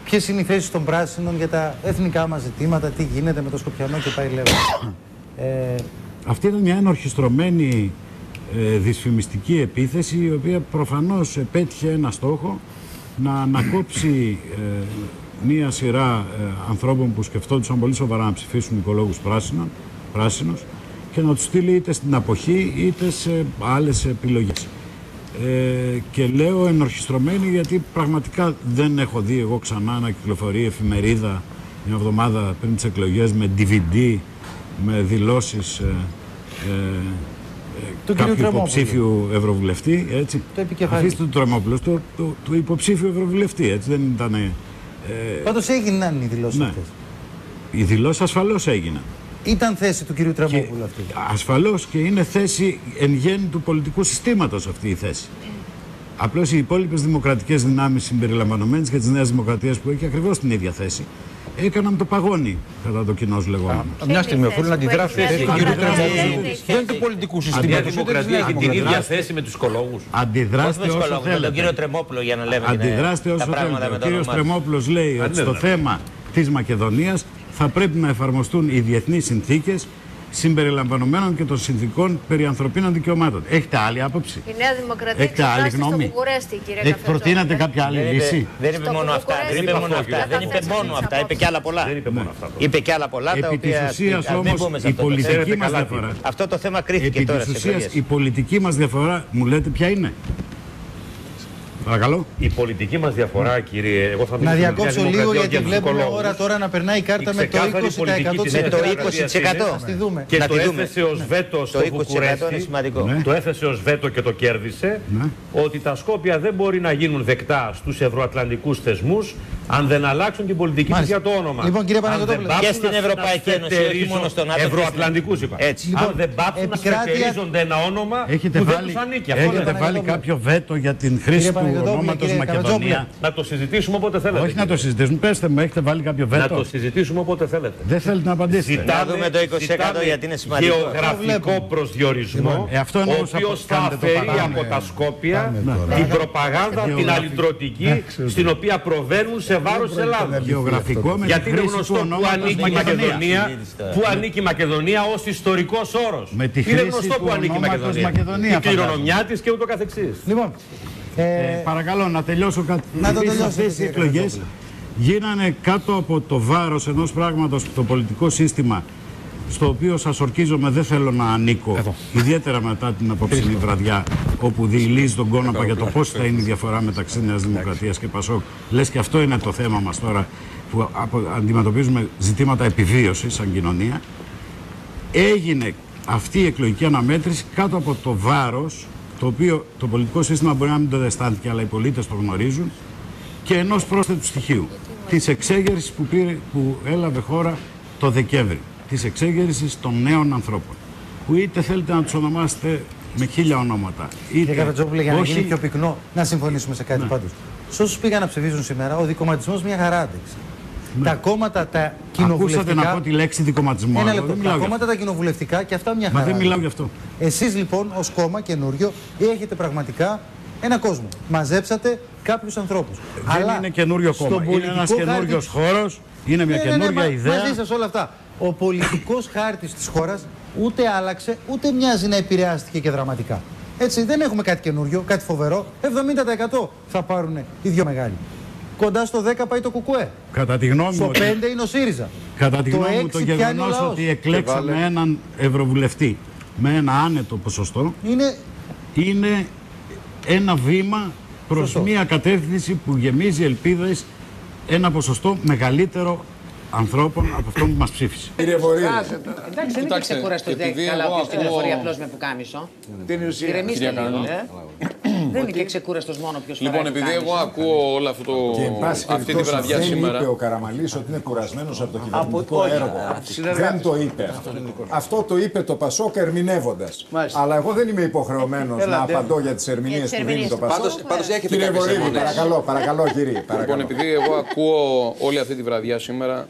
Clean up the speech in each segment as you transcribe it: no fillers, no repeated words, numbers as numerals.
ποιες είναι οι θέσεις των πράσινων για τα εθνικά μας ζητήματα, τι γίνεται με το Σκοπιανό και πάει λέγοντας. Αυτή ήταν μια ενορχιστρωμένη δυσφημιστική επίθεση, η οποία προφανώς επέτυχε ένα στόχο, να ανακόψει μία σειρά ανθρώπων που σκεφτόντουσαν πολύ σοβαρά να ψηφίσουν οικολόγους πράσινους και να τους στείλει είτε στην αποχή είτε σε άλλες επιλογές. Και λέω ενορχιστρωμένη γιατί πραγματικά δεν έχω δει εγώ ξανά να κυκλοφορεί εφημερίδα μια εβδομάδα πριν τις εκλογές με DVD, με δηλώσεις κάποιου υποψήφιου ευρωβουλευτή, έτσι. Αφήστε του Τρεμόπουλου, του υποψήφιου ευρωβουλευτή, έτσι, δεν ήταν... Πάντως έγιναν οι δηλώσεις αυτές. Οι δηλώσεις ασφαλώς έγιναν. Ήταν θέση του κυρίου Τρεμόπουλου αυτή. Ασφαλώς και είναι θέση εν γέννη του πολιτικού συστήματος αυτή η θέση. Απλώς οι υπόλοιπες δημοκρατικές δυνάμεις συμπεριλαμβανομένες και της Νέας Δημοκρατίας που έχει ακριβώς την ίδια θέση, έκαναν το παγόνι κατά το κοινό λεγόμενο. Μια στιγμή, οφείλω να αντιδράσω. Δεν είναι του πολιτικού συστήματος. Η Δημοκρατία έχει την ίδια θέση με τους οικολόγους. Αντιδράστε όσο θέλετε. Με τον κύριο Τρεμόπουλο για να λέμε αντιδράστε όσο θέλετε. Ο κύριος Τρεμόπουλος λέει ότι στο θέμα της Μακεδονίας θα πρέπει να εφαρμοστούν οι διεθνείς συνθήκες συμπεριλαμβανομένων και των συνθήκων περί ανθρωπίνων δικαιωμάτων. Έχετε άλλη άποψη? Η Νέα Δημοκρατία έχετε άλλη γνώμη? Προτείνατε κάποια άλλη λύση? Δεν είπε μόνο αυτά. Δεν είπε μόνο αυτά. Είπε και άλλα πολλά. Είπε και άλλα πολλά τα οποία. Επί της ουσίας όμως η πολιτική μας διαφορά. Αυτό το θέμα κρίθηκε τώρα. Επί της ουσίας η πολιτική μας διαφορά, μου λέτε ποια είναι? Παρακαλώ. Η πολιτική μας διαφορά, κύριε, εγώ θα να διακόψω λίγο γιατί βλέπουμε ώρα τώρα να περνάει η κάρτα με το 20%. Με το 20%. Και το έθεσε ως βέτο στο Βουκουρέστι. Το έθεσε ως βέτο και το κέρδισε. Ότι τα Σκόπια δεν μπορεί να γίνουν δεκτά στους ευρωατλαντικούς θεσμούς αν δεν αλλάξουν την πολιτική τους για το όνομα. Λοιπόν, κύριε Παναγιώτοπουλε, και στην Ευρωπαϊκή Ένωση, όχι μόνο στον ΝΑΤΟ. Ευρωατλαντικούς είπα. Αν δεν πάψουν να στερίζονται ένα όνομα που δεν τους ανήκει. Έχετε βάλει κάποιο βέτο για την χρήση του ονόματος Μακεδονία? Να το συζητήσουμε όποτε θέλετε. Όχι να το συζητήσουμε, πέστε μου, έχετε βάλει κάποιο βέτο? Να το συζητήσουμε όποτε θέλετε. Δεν θέλετε να απαντήσετε. Να δούμε το 20% γιατί είναι σημαντικό. Γεωγραφικό προσδιορισμό, ο οποίος θα αφαιρεί από τα Σκόπια την προπαγάνδα, την αλυτρωτική, στην οποία προβαίνουν σε βάρος της Ελλάδας. Γιατί είναι γνωστό που ανήκει η Μακεδονία ως ιστορικός όρος. Είναι γνωστό που ανήκει η Μακεδονία. Η κληρονομιά της και ούτω καθεξής. Λοιπόν, παρακαλώ να τελειώσω κάτι. Αυτές οι εκλογές γίνανε κάτω από το βάρος ενός πράγματος, το πολιτικό σύστημα στο οποίο σας ορκίζομαι δεν θέλω να ανήκω, ιδιαίτερα μετά την απόψινή βραδιά όπου διηλύζει τον κόνοπα για το πώς θα είναι η διαφορά μεταξύ Νέας Δημοκρατίας και Πασόκ. Λες και αυτό είναι το θέμα μας τώρα που αντιμετωπίζουμε ζητήματα επιβίωσης σαν κοινωνία. Έγινε αυτή η εκλογική αναμέτρηση κάτω από το βάρος, το οποίο το πολιτικό σύστημα μπορεί να μην το αισθάνθηκε, αλλά οι πολίτες το γνωρίζουν, και ενός πρόσθετου στοιχείου, της εξέγερσης που έλαβε χώρα το Δεκέμβρη, της εξέγερσης των νέων ανθρώπων, που είτε θέλετε να τους ονομάσετε με 1000 ονόματα. Κύριε Καφετζόπουλε, για να γίνει πιο πυκνό, να συμφωνήσουμε σε κάτι πάντως. Σε όσους πήγαν να ψηφίσουν σήμερα, ο δικομματισμός μια χαρά άντεξε. Τα κόμματα τα κοινοβουλευτικά. Ακούσατε να πω τη λέξη δικομματισμό? Ένα λεπτό. Τα κόμματα τα κοινοβουλευτικά και αυτά μια χαρά. Μα δεν μιλάω γι' αυτό. Εσείς λοιπόν ως κόμμα καινούριο έχετε πραγματικά ένα κόσμο. Μαζέψατε κάποιους ανθρώπους. Δεν είναι καινούριο κόμμα. Είναι ένας καινούριος χώρος, είναι μια καινούρια ιδέα. Μαζί σας όλα αυτά. Ο πολιτικός χάρτης της χώρας ούτε άλλαξε, ούτε μοιάζει να επηρεάστηκε και δραματικά. Έτσι, δεν έχουμε κάτι καινούριο, κάτι φοβερό. 70% θα πάρουν οι δύο μεγάλοι. Κοντά στο 10 πάει το ΚΚΕ. Κατά τη γνώμη στο μου, 5 είναι ο ΣΥΡΙΖΑ. Κατά τη γνώμη μου, το γεγονός ότι εκλέξαμε έναν ευρωβουλευτή με ένα άνετο ποσοστό είναι ένα βήμα προς μια κατεύθυνση που γεμίζει ελπίδες, ένα ποσοστό μεγαλύτερο ανθρώπων από αυτό που μας ψήφισε. Κύριε Βορύδη. Εντάξει, δεν είναι ξεκούραστο καλά ο οποίος κυκλοφορεί απλώς με πουκάμισο. Ηρεμήστε λίγο. Δεν είναι και ξεκούραστος μόνο ποιος φοράει. Λοιπόν, επειδή εγώ ακούω όλο αυτό αυτή τη βραδιά σήμερα. Δεν είπε ο Καραμανλής ότι είναι κουρασμένος από το κυβερνητικό έργο. Δεν το είπε αυτό. Αυτό το είπε το Πασόκ ερμηνεύοντας. Αλλά εγώ δεν είμαι υποχρεωμένος να απαντώ για τις ερμηνείες που δίνει το Πασόκ. Κύριε Βορύδη, παρακαλώ κύριε. Λοιπόν, επειδή εγώ ακούω όλη αυτή τη βραδιά σήμερα.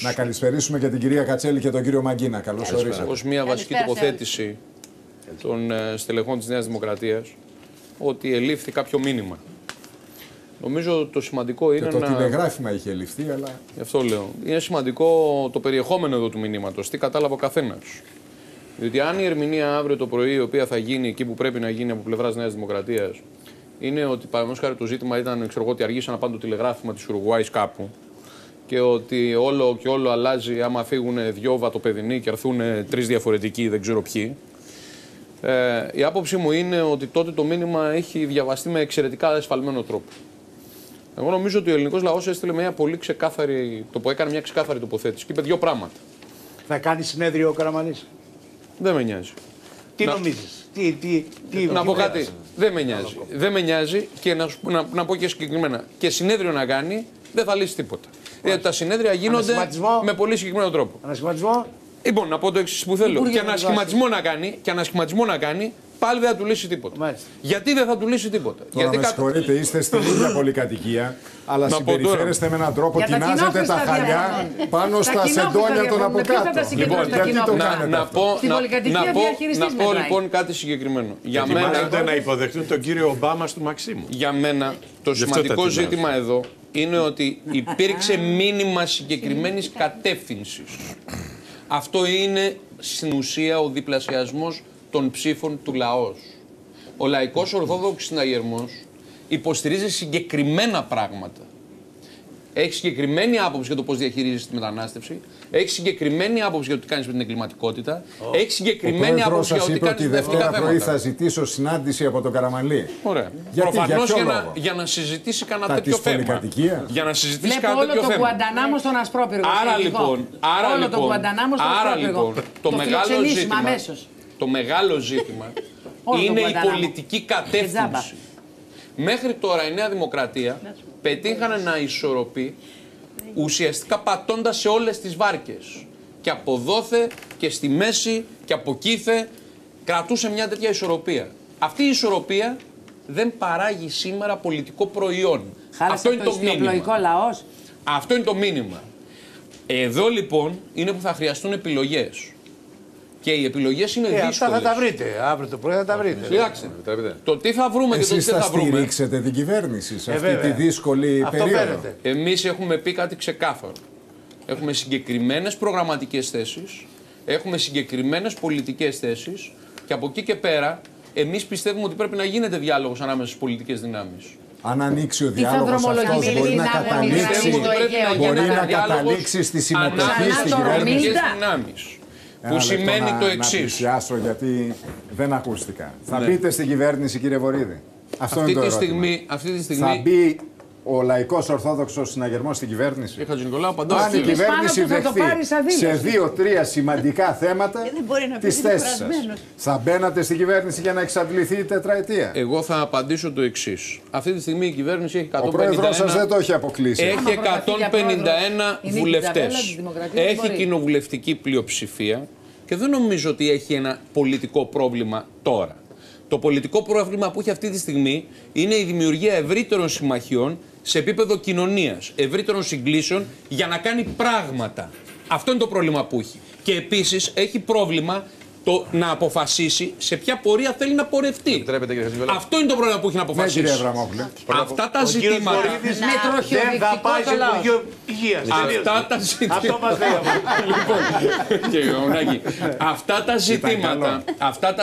Να καλησπερίσουμε και την κυρία Κατσέλη και τον κύριο Μαγκίνα. Καλώς ορίσατε. Ως μια βασική τοποθέτηση των στελεχών της Νέας Δημοκρατίας ότι ελήφθη κάποιο μήνυμα. Νομίζω το σημαντικό είναι. Και το τηλεγράφημα είχε ληφθεί, αλλά. Γι' αυτό λέω. Είναι σημαντικό το περιεχόμενο εδώ του μηνύματος. Τι κατάλαβε ο καθένας. Διότι αν η ερμηνεία αύριο το πρωί, η οποία θα γίνει εκεί που πρέπει να γίνει από πλευράς Νέας Δημοκρατίας, είναι ότι παραδείγματος χάρη το ζήτημα ήταν, ξέρω εγώ, ότι αργήσαν να πάνε το τηλεγράφημα της Ουρουγουάης κάπου και ότι όλο και όλο αλλάζει άμα φύγουν 2 βατοπεδινοί και έρθουν 3 διαφορετικοί, δεν ξέρω ποιοι. Η άποψή μου είναι ότι τότε το μήνυμα έχει διαβαστεί με εξαιρετικά εσφαλμένο τρόπο. Εγώ νομίζω ότι ο ελληνικός λαός έστειλε μια πολύ ξεκάθαρη, έκανε μια ξεκάθαρη τοποθέτηση και είπε 2 πράγματα. Θα κάνει συνέδριο ο Καραμανλής. Δεν με νοιάζει. Τι νομίζεις, να πω κάτι. Δεν με νοιάζει. Δεν με νοιάζει και να πω και συγκεκριμένα. Και συνέδριο να κάνει δεν θα λύσει τίποτα. Γιατί τα συνέδρια γίνονται με πολύ συγκεκριμένο τρόπο. Ανασχηματισμό. Λοιπόν, να πω το εξής που θέλω. Και ανασχηματισμό να κάνει, πάλι δεν θα του λύσει τίποτα. Μάλιστα. Γιατί δεν θα του λύσει τίποτα. Τώρα γιατί με συγχωρείτε, είστε στην ίδια πολυκατοικία, αλλά συμπεριφέρεστε με έναν τρόπο, τεινάζετε τα χαλιά πάνω στα σεντόνια των από κάτω. Λοιπόν, γιατί το κάνετε αυτό. Να πω λοιπόν κάτι συγκεκριμένο. Για μένα να υποδεχτούν τον κύριο Ομπάμα του Μαξίμου. Για μένα το σημαντικό ζήτημα εδώ είναι ότι υπήρξε μήνυμα συγκεκριμένης κατεύθυνσης. Αυτό είναι στην ουσία ο διπλασιασμός των ψήφων του λαός. Ο λαϊκός Ορθόδοξος Συναγερμός υποστηρίζει συγκεκριμένα πράγματα. Έχει συγκεκριμένη άποψη για το πώς διαχειρίζεσαι τη μετανάστευση, έχει συγκεκριμένη άποψη για το τι κάνεις με την εγκληματικότητα, έχει συγκεκριμένη άποψη για το τι κάνεις με τα εθνικά θέματα. Δευτέρα πρωί θα ζητήσω συνάντηση από τον Καραμανλή. Ωραία. Προφανώς για να συζητήσει κανένα τέτοιο θέμα. Για να συζητήσει κανένα τέτοιο θέμα. Όλο το Γουαντανάμο στον Ασπρόπυργο. Άρα λοιπόν, το μεγάλο ζήτημα είναι η πολιτική κατεύθυνση. Μέχρι τώρα η Νέα Δημοκρατία πετύχανε να ισορροπεί ουσιαστικά πατώντας σε όλες τις βάρκες. Και από δόθε και στη μέση και από κήθε κρατούσε μια τέτοια ισορροπία. Αυτή η ισορροπία δεν παράγει σήμερα πολιτικό προϊόν. Αυτό είναι το μήνυμα. Λαός. Αυτό είναι το μήνυμα. Εδώ λοιπόν είναι που θα χρειαστούν επιλογές. Και οι επιλογές είναι δύσκολες. Αυτά θα τα βρείτε. Αύριο το πρωί θα τα βρείτε. Κοιτάξτε. Το τι θα βρούμε και το τι δεν θα βρούμε. Εσείς θα στηρίξετε την κυβέρνηση σε αυτή τη δύσκολη περίοδο. Εμείς έχουμε πει κάτι ξεκάθαρο. Έχουμε συγκεκριμένες προγραμματικές θέσεις, έχουμε συγκεκριμένες πολιτικές θέσεις και από εκεί και πέρα εμείς πιστεύουμε ότι πρέπει να γίνεται διάλογος ανάμεσα στις πολιτικές δυνάμεις. Αν ανοίξει ο διάλογος αυτός μπορεί να καταλήξει στη συμμετοχή στην κυβέρνηση. Που σημαίνει το εξής. Να πλησιάσω γιατί δεν ακούστηκα. Θα μπείτε στην κυβέρνηση, κύριε Βορίδη. Αυτό είναι το ερώτημα. Αυτή τη στιγμή. Θα μπει ο Λαϊκός Ορθόδοξος Συναγερμός στην κυβέρνηση. Αν η κυβέρνηση δεχθεί σε 2-3 σημαντικά θέματα τις θέσεις σας, θα μπαίνατε στην κυβέρνηση για να εξαντληθεί η τετραετία. Εγώ θα απαντήσω το εξής. Αυτή τη στιγμή η κυβέρνηση έχει 151. Ο πρόεδρος σας δεν το έχει αποκλείσει. Έχει 151 βουλευτές. Έχει κοινοβουλευτική πλειοψηφία και δεν νομίζω ότι έχει ένα πολιτικό πρόβλημα τώρα. Το πολιτικό πρόβλημα που έχει αυτή τη στιγμή είναι η δημιουργία ευρύτερων συμμαχιών σε επίπεδο κοινωνίας, ευρύτερων συγκλήσεων για να κάνει πράγματα. Αυτό είναι το πρόβλημα που έχει. Και επίσης έχει πρόβλημα το να αποφασίσει σε ποια πορεία θέλει να πορευτεί. Αυτό είναι το πρόβλημα που έχει να αποφασίσει. Ναι, κύριε Αβραμόπουλε. Αυτά τα ζητήματα. Δεν θα πάει σε Υπουργείο Υγείας. Αυτά τα ζητήματα. Αυτά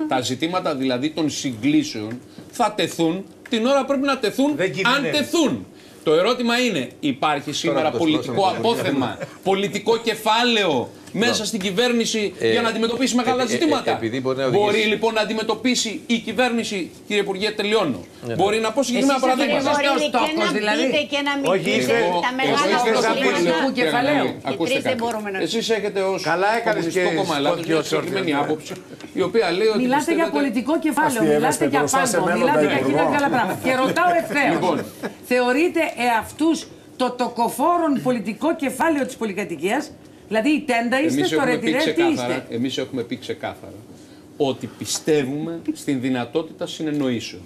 τα ζητήματα δηλαδή των συγκλήσεων θα τεθούν την ώρα πρέπει να τεθούν, αν τεθούν. Το ερώτημα είναι, υπάρχει σήμερα πολιτικό απόθεμα, πολιτικό κεφάλαιο μέσα στην κυβέρνηση για να αντιμετωπίσει μεγάλα ζητήματα. Μπορεί λοιπόν να αντιμετωπίσει η κυβέρνηση, κύριε Υπουργέ, τελειώνω. Μπορεί να πω συγκεκριμένα παραδείγματα. Και να μιλήσετε τα μεγάλα πολιτικού κεφαλαίου. Εσείς έχετε ως Κομμουνιστικό Κόμμα Ελλάδος μια συγκεκριμένη άποψη, η οποία λέει ότι. Μιλάτε για πολιτικό κεφάλαιο, μιλάτε για φάγκο, μιλάτε για χίλια καλά πράγματα. Και ρωτάω ευθέως, θεωρείτε εαυτούς το τοκοφόρον πολιτικό κεφάλαιο της πολυκατοικίας? Δηλαδή η τέντα είστε, στο ρετυρέ, τι είστε? Εμείς έχουμε πει ξεκάθαρα ότι πιστεύουμε στην δυνατότητα συνεννοήσεων.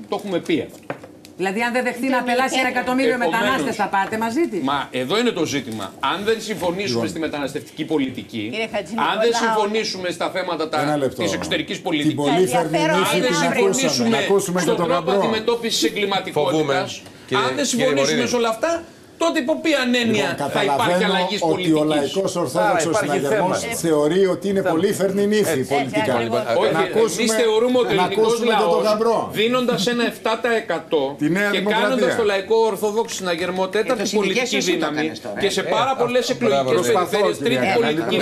Το έχουμε πει αυτό. Δηλαδή, αν δεν δεχτεί να απελάσει 1 εκατομμύριο μετανάστες, θα πάτε μαζί της. Μα εδώ είναι το ζήτημα. Αν δεν συμφωνήσουμε στη μεταναστευτική πολιτική, αν δεν συμφωνήσουμε στα θέματα της εξωτερικής πολιτικής, αν δεν συμφωνήσουμε στον τρόπο αντιμετώπισης εγκληματικότητας, αν δεν συμφωνήσουμε σε όλα αυτά, τότε υπό ποια έννοια θα υπάρχει αλλαγή πολιτικής. Ότι ο λαϊκός ορθόδοξος συναγερμός θεωρεί ότι είναι πολύ φέρνει νύφη πολιτικά. Όχι, εμείς θεωρούμε ότι ο ελληνικός λαός, δίνοντας ένα 7% και κάνοντας το λαϊκό ορθόδοξο συναγερμό τέταρτη πολιτική δύναμη και σε πάρα πολλές εκλογικές περιφέρειες τρίτη πολιτική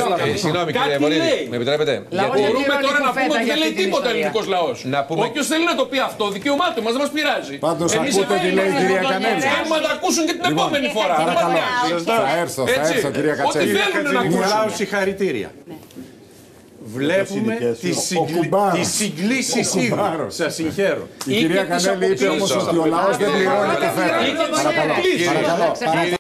δύναμη, κάτι λέει. Με επιτρέπετε. Μπορούμε τώρα να πούμε ότι δεν λέει τίποτα ο ελληνικός λαός. Όποιος θέλει να το πει αυτό, δικαιωμάτου μας, δεν μας πειράζει. Πάντως ακούτε τι λέει η κυρία Κανέλη. Θέλουμε να τα ακούσουν και την επόμενη φορά. Θα έρθω, κυρία Κατσέλη. Νικολάου, συγχαρητήρια. Βλέπουμε τη συγκλήση. Σας συγχαίρω. Η κυρία Κανέλη είπε όμως ότι ο λαός δεν πληρώνει το φέρμα. Παρακαλώ.